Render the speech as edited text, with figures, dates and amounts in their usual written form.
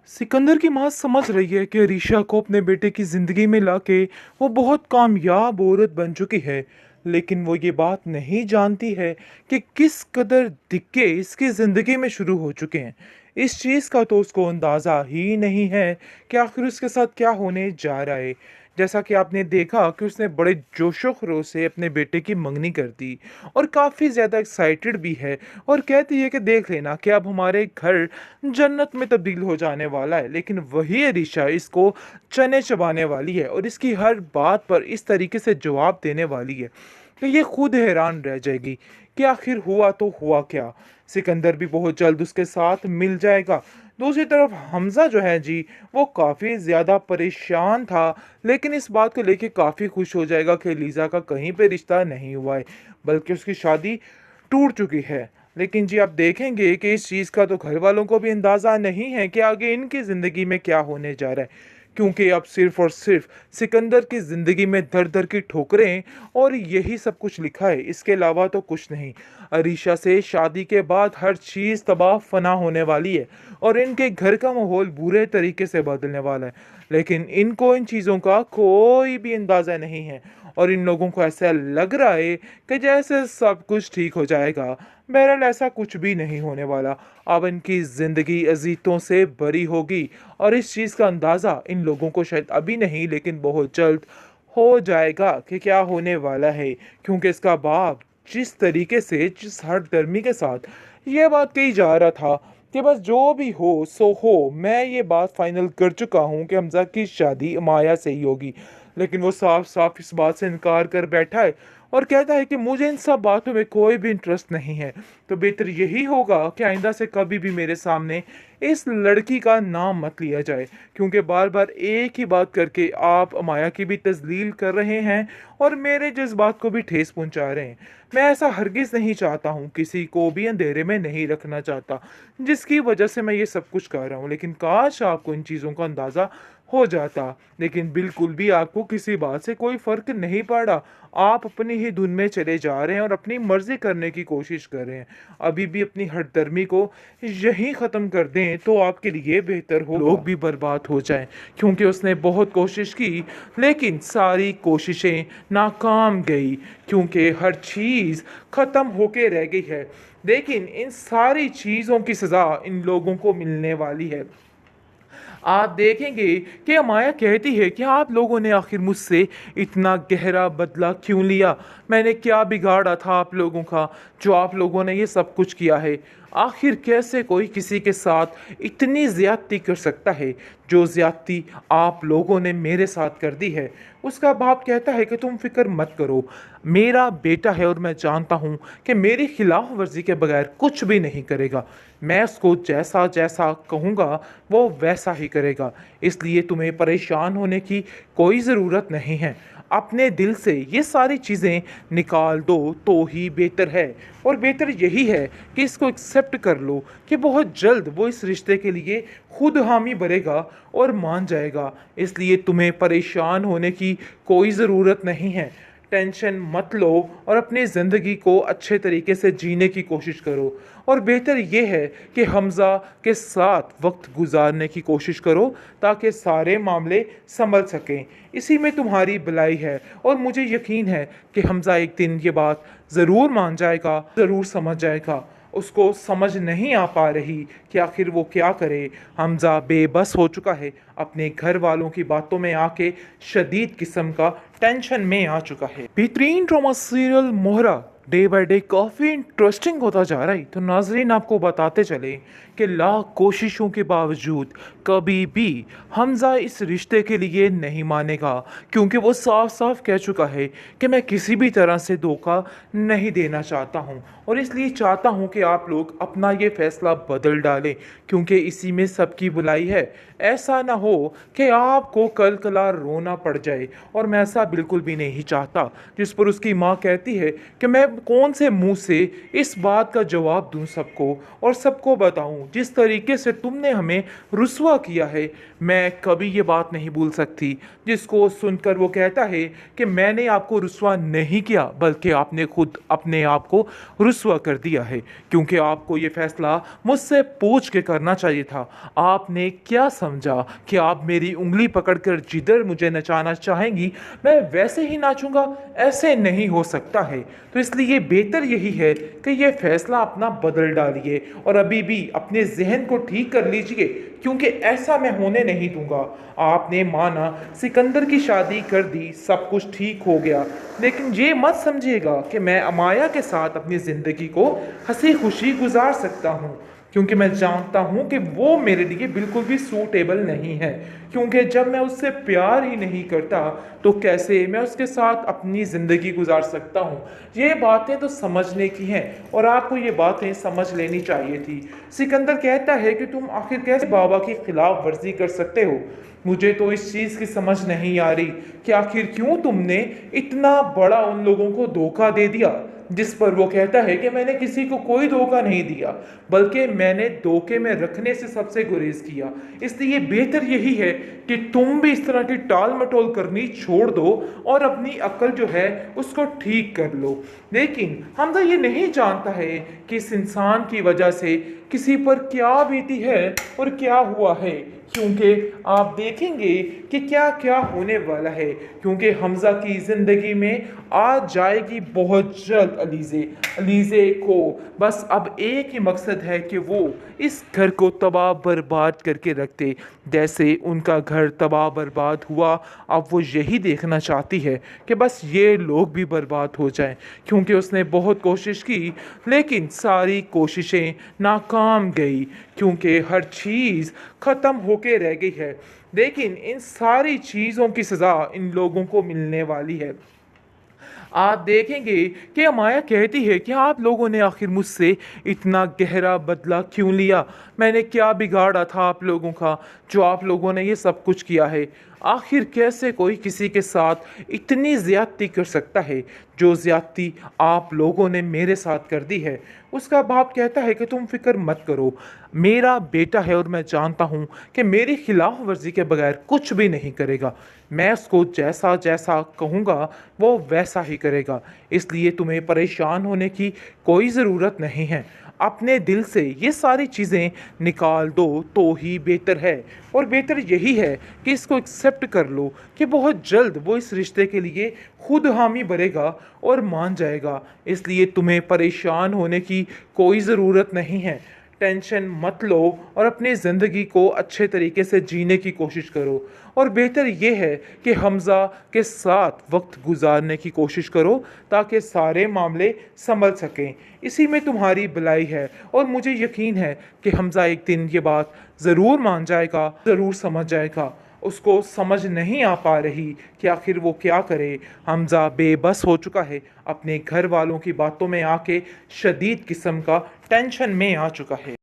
सिकंदर की माँ समझ रही है कि अरीशा को अपने बेटे की जिंदगी में लाके वो बहुत कामयाब औरत बन चुकी है। लेकिन वो ये बात नहीं जानती है कि किस कदर दिक्कत इसकी जिंदगी में शुरू हो चुके हैं। इस चीज का तो उसको अंदाजा ही नहीं है कि आखिर उसके साथ क्या होने जा रहा है। जैसा कि आपने देखा कि उसने बड़े जोशो खरोश से अपने बेटे की मंगनी कर दी और काफ़ी ज़्यादा एक्साइटेड भी है और कहती है कि देख लेना कि अब हमारे घर जन्नत में तब्दील हो जाने वाला है। लेकिन वही अरीशा इसको चने चबाने वाली है और इसकी हर बात पर इस तरीके से जवाब देने वाली है कि ये खुद हैरान रह जाएगी कि आखिर हुआ तो हुआ क्या। सिकंदर भी बहुत जल्द उसके साथ मिल जाएगा। दूसरी तरफ हमजा जो है जी, वो काफ़ी ज़्यादा परेशान था, लेकिन इस बात को लेके काफ़ी खुश हो जाएगा कि लीज़ा का कहीं पे रिश्ता नहीं हुआ है, बल्कि उसकी शादी टूट चुकी है। लेकिन जी आप देखेंगे कि इस चीज़ का तो घर वालों को भी अंदाज़ा नहीं है कि आगे इनकी ज़िंदगी में क्या होने जा रहा है, क्योंकि अब सिर्फ और सिर्फ सिकंदर की ज़िंदगी में दर दर की ठोकरें और यही सब कुछ लिखा है, इसके अलावा तो कुछ नहीं। अरीशा से शादी के बाद हर चीज़ तबाह फना होने वाली है और इनके घर का माहौल बुरे तरीके से बदलने वाला है। लेकिन इनको इन चीज़ों का कोई भी अंदाज़ा नहीं है और इन लोगों को ऐसा लग रहा है कि जैसे सब कुछ ठीक हो जाएगा। बहरहाल ऐसा कुछ भी नहीं होने वाला। अब इनकी ज़िंदगी अजीतों से भरी होगी और इस चीज़ का अंदाज़ा इन लोगों को शायद अभी नहीं, लेकिन बहुत जल्द हो जाएगा कि क्या होने वाला है। क्योंकि इसका बाप जिस तरीके से, जिस हठधर्मी के साथ ये बात कही जा रहा था कि बस जो भी हो सो हो, मैं ये बात फाइनल कर चुका हूँ कि हमजा की शादी माया से ही होगी, लेकिन वो साफ साफ इस बात से इनकार कर बैठा है और कहता है कि मुझे इन सब बातों में कोई भी इंटरेस्ट नहीं है। तो बेहतर यही होगा कि आइंदा से कभी भी मेरे सामने इस लड़की का नाम मत लिया जाए, क्योंकि बार बार एक ही बात करके आप माया की भी तजलील कर रहे हैं और मेरे जज्बात को भी ठेस पहुंचा रहे हैं। मैं ऐसा हरगिज़ नहीं चाहता हूँ, किसी को भी अंधेरे में नहीं रखना चाहता, जिसकी वजह से मैं ये सब कुछ कर रहा हूँ। लेकिन काश आपको इन चीज़ों का अंदाज़ा हो जाता, लेकिन बिल्कुल भी आपको किसी बात से कोई फ़र्क नहीं पड़ा। आप अपनी ही धुन में चले जा रहे हैं और अपनी मर्ज़ी करने की कोशिश कर रहे हैं। अभी भी अपनी हठधर्मी को यहीं ख़त्म कर दें तो आपके लिए बेहतर होगा। लोग भी बर्बाद हो जाएं, क्योंकि उसने बहुत कोशिश की, लेकिन सारी कोशिशें नाकाम गई, क्योंकि हर चीज़ ख़त्म होके रह गई है। लेकिन इन सारी चीज़ों की सज़ा इन लोगों को मिलने वाली है। आप देखेंगे कि माया कहती है कि आप लोगों ने आखिर मुझसे इतना गहरा बदला क्यों लिया। मैंने क्या बिगाड़ा था आप लोगों का जो आप लोगों ने ये सब कुछ किया है। आखिर कैसे कोई किसी के साथ इतनी ज़्यादती कर सकता है जो ज़्यादती आप लोगों ने मेरे साथ कर दी है। उसका बाप कहता है कि तुम फिक्र मत करो, मेरा बेटा है और मैं जानता हूँ कि मेरी खिलाफ वर्जी के बगैर कुछ भी नहीं करेगा। मैं उसको जैसा जैसा कहूँगा वो वैसा ही करेगा। इसलिए तुम्हें परेशान होने की कोई ज़रूरत नहीं है। अपने दिल से ये सारी चीज़ें निकाल दो तो ही बेहतर है। और बेहतर यही है कि इसको एक्सेप्ट कर लो कि बहुत जल्द वो इस रिश्ते के लिए खुद हामी भरेगा और मान जाएगा। इसलिए तुम्हें परेशान होने की कोई ज़रूरत नहीं है। टेंशन मत लो और अपनी ज़िंदगी को अच्छे तरीके से जीने की कोशिश करो। और बेहतर ये है कि हमज़ा के साथ वक्त गुजारने की कोशिश करो ताकि सारे मामले संभल सकें। इसी में तुम्हारी भलाई है और मुझे यकीन है कि हमज़ा एक दिन ये बात ज़रूर मान जाएगा, ज़रूर समझ जाएगा। उसको समझ नहीं आ पा रही कि आखिर वो क्या करे। हमज़ा बेबस हो चुका है, अपने घर वालों की बातों में आके शदीद किस्म का टेंशन में आ चुका है। बेहतरीन drama serial Mohra day by day काफ़ी इंटरेस्टिंग होता जा रहा है। तो नाजरीन आपको बताते चले कि लाख कोशिशों के बावजूद कभी भी हमज़ा इस रिश्ते के लिए नहीं मानेगा, क्योंकि वो साफ साफ कह चुका है कि मैं किसी भी तरह से धोखा नहीं देना चाहता हूँ और इसलिए चाहता हूँ कि आप लोग अपना ये फैसला बदल डालें, क्योंकि इसी में सबकी भलाई है। ऐसा ना हो कि आपको कल कला रोना पड़ जाए और मैं ऐसा बिल्कुल भी नहीं चाहता। जिस पर उसकी माँ कहती है कि मैं कौन से मुंह से इस बात का जवाब दूं सबको और सबको बताऊं। जिस तरीके से तुमने हमें रुस्वा किया है, मैं कभी ये बात नहीं भूल सकती। जिसको सुनकर वो कहता है कि मैंने आपको रुस्वा नहीं किया, बल्कि आपने खुद अपने आप को रुस्वा कर दिया है, क्योंकि आपको ये फैसला मुझसे पूछ के करना चाहिए था। आपने क्या समझा कि आप मेरी उंगली पकड़कर जिधर मुझे नचाना चाहेंगी मैं वैसे ही नाचूंगा? ऐसे नहीं हो सकता है। तो इसलिए बेहतर यही है कि ये फैसला अपना बदल डालिए और अभी भी अपने जहन को ठीक कर लीजिए, क्योंकि ऐसा मैं होने नहीं दूंगा। आपने माना, सिकंदर की शादी कर दी, सब कुछ ठीक हो गया, लेकिन ये मत समझिएगा कि मैं अमाया के साथ अपनी ज़िंदगी को हंसी खुशी गुजार सकता हूँ, क्योंकि मैं जानता हूँ कि वो मेरे लिए बिल्कुल भी सूटेबल नहीं है। क्योंकि जब मैं उससे प्यार ही नहीं करता तो कैसे मैं उसके साथ अपनी ज़िंदगी गुजार सकता हूँ। ये बातें तो समझने की हैं और आपको ये बातें समझ लेनी चाहिए थी। सिकंदर कहता है कि तुम आखिर कैसे बाबा की खिलाफ वर्जी कर सकते हो? मुझे तो इस चीज़ की समझ नहीं आ रही कि आखिर क्यों तुमने इतना बड़ा उन लोगों को धोखा दे दिया। जिस पर वो कहता है कि मैंने किसी को कोई धोखा नहीं दिया, बल्कि मैंने धोखे में रखने से सबसे गुरेज किया। इसलिए बेहतर यही है कि तुम भी इस तरह की टाल मटोल करनी छोड़ दो और अपनी अक्ल जो है उसको ठीक कर लो। लेकिन हमजा ये नहीं जानता है कि इस इंसान की वजह से किसी पर क्या बीती है और क्या हुआ है, क्योंकि आप देखेंगे कि क्या क्या होने वाला है। क्योंकि हमजा की ज़िंदगी में आ जाएगी बहुत जल्द अलीज़े। अलीज़े को बस अब एक ही मकसद है कि वो इस घर को तबाह बर्बाद करके रखते, जैसे उनका घर तबाह बर्बाद हुआ। अब वो यही देखना चाहती है कि बस ये लोग भी बर्बाद हो जाएं, क्योंकि उसने बहुत कोशिश की, लेकिन सारी कोशिशें नाकाम गई, क्योंकि हर चीज़ ख़त्म होके रह गई है। लेकिन इन सारी चीज़ों की सज़ा इन लोगों को मिलने वाली है। आप देखेंगे कि अमाया कहती है कि आप लोगों ने आखिर मुझसे इतना गहरा बदला क्यों लिया? मैंने क्या बिगाड़ा था आप लोगों का जो आप लोगों ने ये सब कुछ किया है? आखिर कैसे कोई किसी के साथ इतनी ज़्यादती कर सकता है जो ज़्यादती आप लोगों ने मेरे साथ कर दी है? उसका बाप कहता है कि तुम फिक्र मत करो, मेरा बेटा है और मैं जानता हूँ कि मेरी खिलाफ वर्जी के बगैर कुछ भी नहीं करेगा। मैं उसको जैसा जैसा कहूँगा वो वैसा ही करेगा। इसलिए तुम्हें परेशान होने की कोई ज़रूरत नहीं है। अपने दिल से ये सारी चीज़ें निकाल दो तो ही बेहतर है। और बेहतर यही है कि इसको एक्सेप्ट कर लो कि बहुत जल्द वो इस रिश्ते के लिए खुद हामी भरेगा और मान जाएगा। इसलिए तुम्हें परेशान होने की कोई ज़रूरत नहीं है। टेंशन मत लो और अपनी ज़िंदगी को अच्छे तरीके से जीने की कोशिश करो। और बेहतर ये है कि हमज़ा के साथ वक्त गुजारने की कोशिश करो, ताकि सारे मामले संभल सकें। इसी में तुम्हारी भलाई है और मुझे यकीन है कि हमज़ा एक दिन ये बात ज़रूर मान जाएगा, ज़रूर समझ जाएगा। उसको समझ नहीं आ पा रही कि आखिर वो क्या करे। हमज़ा बेबस हो चुका है, अपने घर वालों की बातों में आके शदीद किस्म का टेंशन में आ चुका है।